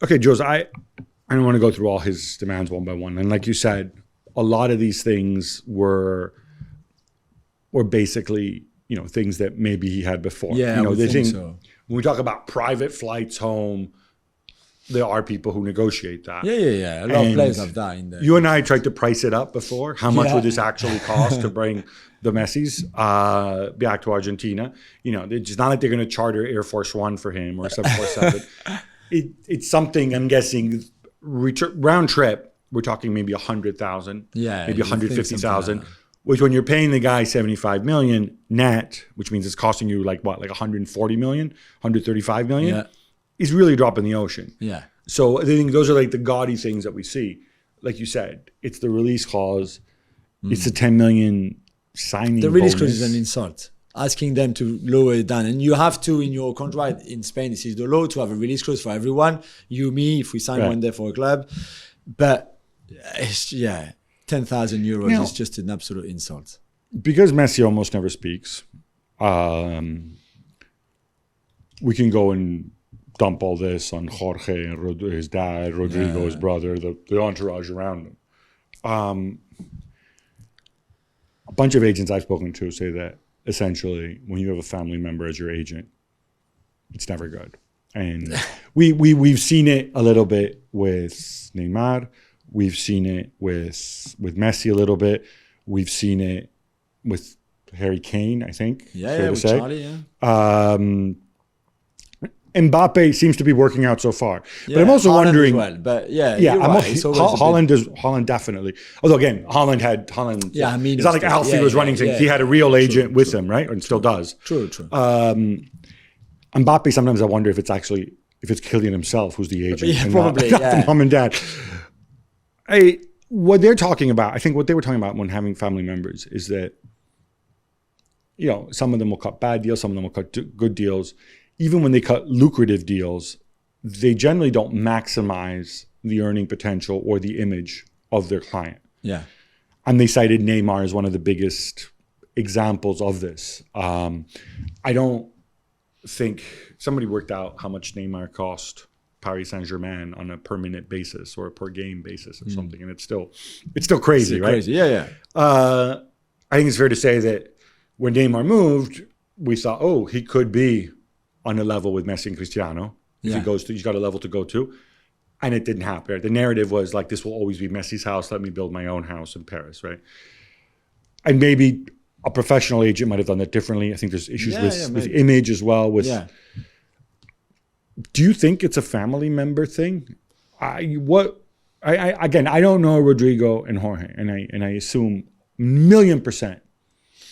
Okay, Jules, I don't want to go through all his demands one by one. And like you said, a lot of these things were basically, things that maybe he had before. Yeah, I would think so. When we talk about private flights home, there are people who negotiate that. Yeah. A lot of players have that in there. You and I tried to price it up before. How much would this actually cost to bring the Messis back to Argentina? It's not like they're going to charter Air Force One for him or 747. It's something, I'm guessing, round trip, we're talking maybe 100,000, maybe 150,000. Which when you're paying the guy 75 million net, which means it's costing you like 140 million, 135 million, is really a drop in the ocean. Yeah. So I think those are like the gaudy things that we see. Like you said, it's the release clause, it's the 10 million signing The release clause bonus. is an insult. Asking them to lower it down. And you have to, in your contract in Spain, this is the law, to have a release clause for everyone. You, me, if we sign one day for a club. But it's, 10,000 euros is just an absolute insult. Because Messi almost never speaks, we can go and dump all this on Jorge and his dad, Rodrigo, his brother, the entourage around him. A bunch of agents I've spoken to say that essentially when you have a family member as your agent, it's never good. And we've seen it a little bit with Neymar. We've seen it with Messi a little bit. We've seen it with Harry Kane, I think. Yeah, with say. Charlie, Mbappe seems to be working out so far. Yeah, but I'm also Haaland wondering. As well. But Haaland definitely. Although again, Haaland. Yeah, I mean, it's not like Alfie was running things. He had a real agent with him, right? And still does. True. Mbappe, sometimes I wonder if it's Kylian himself who's the agent. Yeah, probably. Not the mom and dad. What they're talking about, I think what they were talking about when having family members is that, some of them will cut bad deals, some of them will cut good deals. Even when they cut lucrative deals, they generally don't maximize the earning potential or the image of their client. Yeah. And they cited Neymar as one of the biggest examples of this. I don't think somebody worked out how much Neymar cost Paris Saint-Germain on a per minute basis or a per game basis or something. And it's still crazy, right? Crazy, yeah. I think it's fair to say that when Neymar moved, we thought, he could be on a level with Messi and Cristiano. If he's got a level to go to. And it didn't happen. The narrative was like, this will always be Messi's house. Let me build my own house in Paris, right? And maybe a professional agent might have done that differently. I think there's issues with image as well. Do you think it's a family member thing? I don't know Rodrigo and Jorge, and I assume 1,000,000%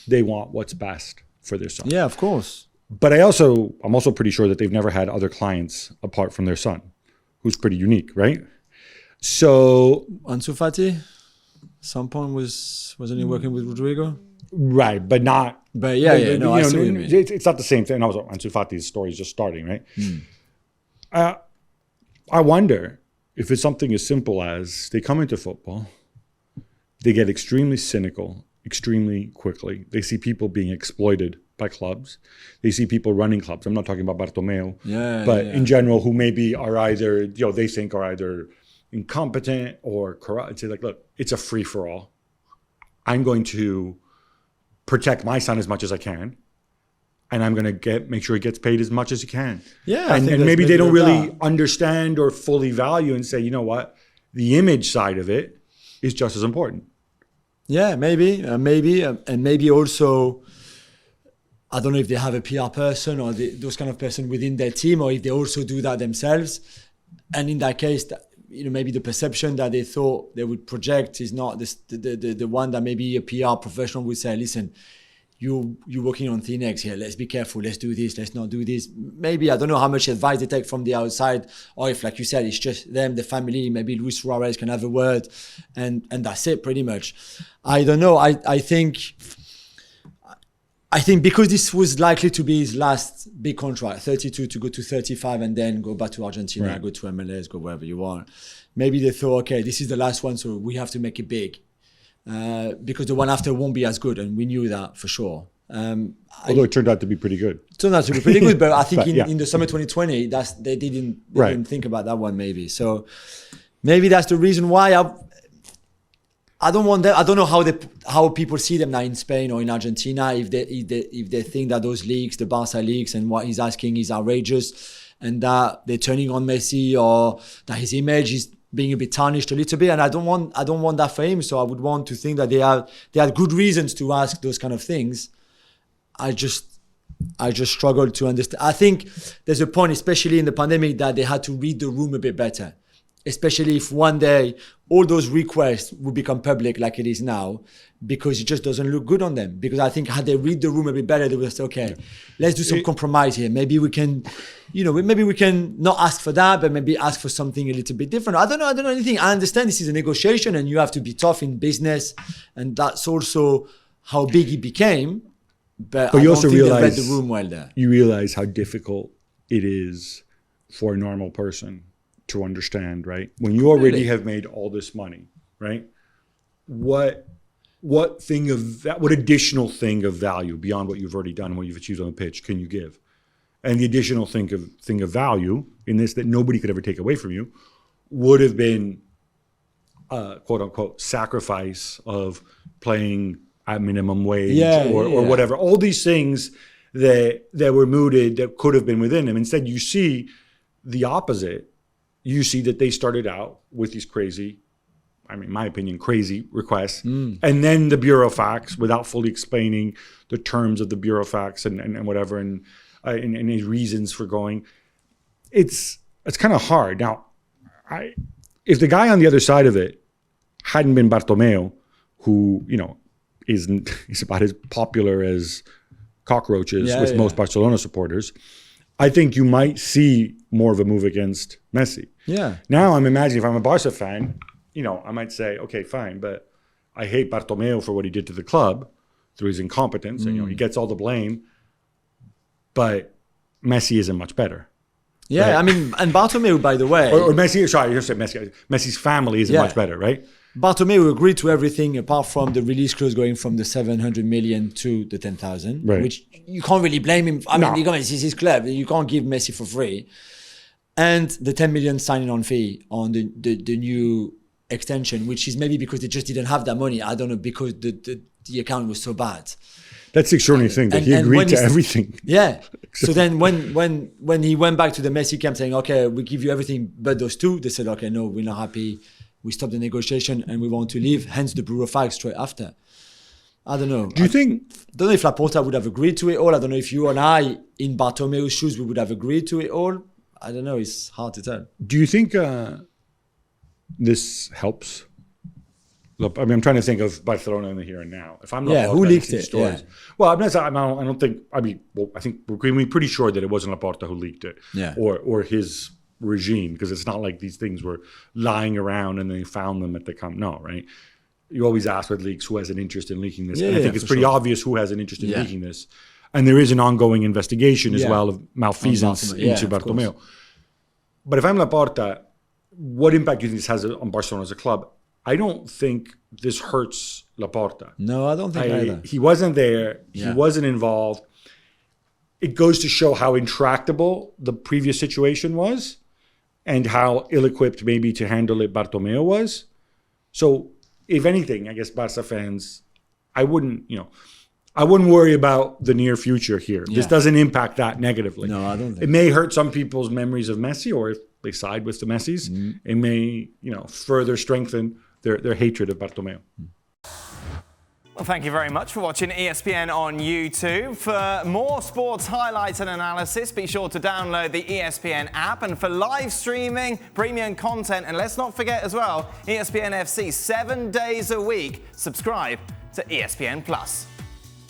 they want what's best for their son. Yeah, of course. But I'm also pretty sure that they've never had other clients apart from their son, who's pretty unique, right? So Ansu Fati, some point wasn't he working with Rodrigo? Right, but not. But I see what you mean. It's not the same thing. Also, Ansu Fati's story is just starting, right? I wonder if it's something as simple as they come into football, they get extremely cynical extremely quickly. They see people being exploited by clubs. They see people running clubs. I'm not talking about Bartomeu, but in general, who maybe are either, they think are either incompetent or corrupt. It's like, look, it's a free for all. I'm going to protect my son as much as I can. And I'm going to make sure he gets paid as much as he can. Yeah. And maybe they don't really understand or fully value and say, you know what, the image side of it is just as important. Yeah, maybe. And maybe also, I don't know if they have a PR person or those kind of person within their team, or if they also do that themselves. And in that case, maybe the perception that they thought they would project is not the one that maybe a PR professional would say, listen, you're working on thin eggs here. Let's be careful. Let's do this. Let's not do this. Maybe, I don't know how much advice they take from the outside, or if, like you said, it's just them, the family. Maybe Luis Suarez can have a word, and that's it, pretty much. I don't know. I think because this was likely to be his last big contract, 32 to go to 35, and then go back to Argentina, right, go to MLS, go wherever you want. Maybe they thought, okay, this is the last one, so we have to make it big. Because the one after won't be as good, and we knew that for sure. Although it turned out to be pretty good. Turned out to be pretty good, but I think But, in the summer 2020, they didn't think about that one maybe. So maybe that's the reason why I don't want them. I don't know how people see them now in Spain or in Argentina. If they think that those leagues, the Barca leagues, and what he's asking is outrageous, and that they're turning on Messi, or that his image is being a bit tarnished a little bit. And I don't want that for him. So I would want to think that they had good reasons to ask those kind of things. I just struggle to understand. I think there's a point, especially in the pandemic, that they had to read the room a bit better. Especially if one day all those requests would become public like it is now, because it just doesn't look good on them. Because I think had they read the room a bit better, they would say, okay, let's do some compromise here. Maybe we can, maybe we can not ask for that, but maybe ask for something a little bit different. I don't know anything. I understand this is a negotiation and you have to be tough in business. And that's also how big it became. But I you don't also think they realize read the room well there. You realize how difficult it is for a normal person to understand, right? When you already have made all this money, right? What additional thing of value beyond what you've already done and what you've achieved on the pitch can you give? And the additional thing of value in this that nobody could ever take away from you would have been quote unquote sacrifice of playing at minimum wage or whatever. All these things that were mooted that could have been within them. Instead, you see the opposite. You see that they started out with these crazy, in my opinion, crazy requests. And then the burofax, without fully explaining the terms of the burofax and whatever, and his reasons for going. It's kind of hard. Now, if the guy on the other side of it hadn't been Bartomeu, who, is about as popular as cockroaches with most Barcelona supporters, I think you might see more of a move against Messi. Yeah. Now I'm imagining if I'm a Barca fan, I might say, okay, fine, but I hate Bartomeu for what he did to the club through his incompetence, and he gets all the blame. But Messi isn't much better. Yeah, right? And Bartomeu, by the way, or Messi. Sorry, you said Messi. Messi's family isn't much better, right? Bartomeu agreed to everything apart from the release clause going from the 700 million to the 10,000, which you can't really blame him. This is his club. You can't give Messi for free. And the 10 million signing on fee on the new extension, which is maybe because they just didn't have that money. I don't know, because the account was so bad. That's the extraordinary thing, that he agreed to everything. Yeah. So then when he went back to the Messi camp saying, okay, we give you everything but those two, they said, okay, no, we're not happy. We stopped the negotiation and we want to leave. Hence the burofax straight after. I don't know. Do you think? I don't know if Laporta would have agreed to it all. I don't know if you and I, in Bartomeu's shoes, we would have agreed to it all. I don't know. It's hard to tell. Do you think this helps? Look, I'm trying to think of Barcelona in the here and now. If I'm not, who leaked it? Stories. Well, I don't think. I think we're pretty sure that it wasn't Laporta who leaked it, or his regime, because it's not like these things were lying around and they found them at the camp. No, right? You always ask with leaks who has an interest in leaking this. And I think it's pretty obvious who has an interest in leaking this. And there is an ongoing investigation as well of malfeasance into Bartomeu. But if I'm Laporta, what impact do you think this has on Barcelona as a club? I don't think this hurts Laporta. No, I don't think either. He wasn't there. He wasn't involved. It goes to show how intractable the previous situation was and how ill-equipped maybe to handle it Bartomeu was. So if anything, I guess Barca fans, I wouldn't worry about the near future here. This doesn't impact that negatively. No, I don't think. It may hurt some people's memories of Messi, or if they side with the Messis, it may, further strengthen their hatred of Bartomeu. Well, thank you very much for watching ESPN on YouTube. For more sports highlights and analysis, be sure to download the ESPN app. And for live streaming, premium content, and let's not forget as well, ESPN FC 7 days a week. Subscribe to ESPN Plus.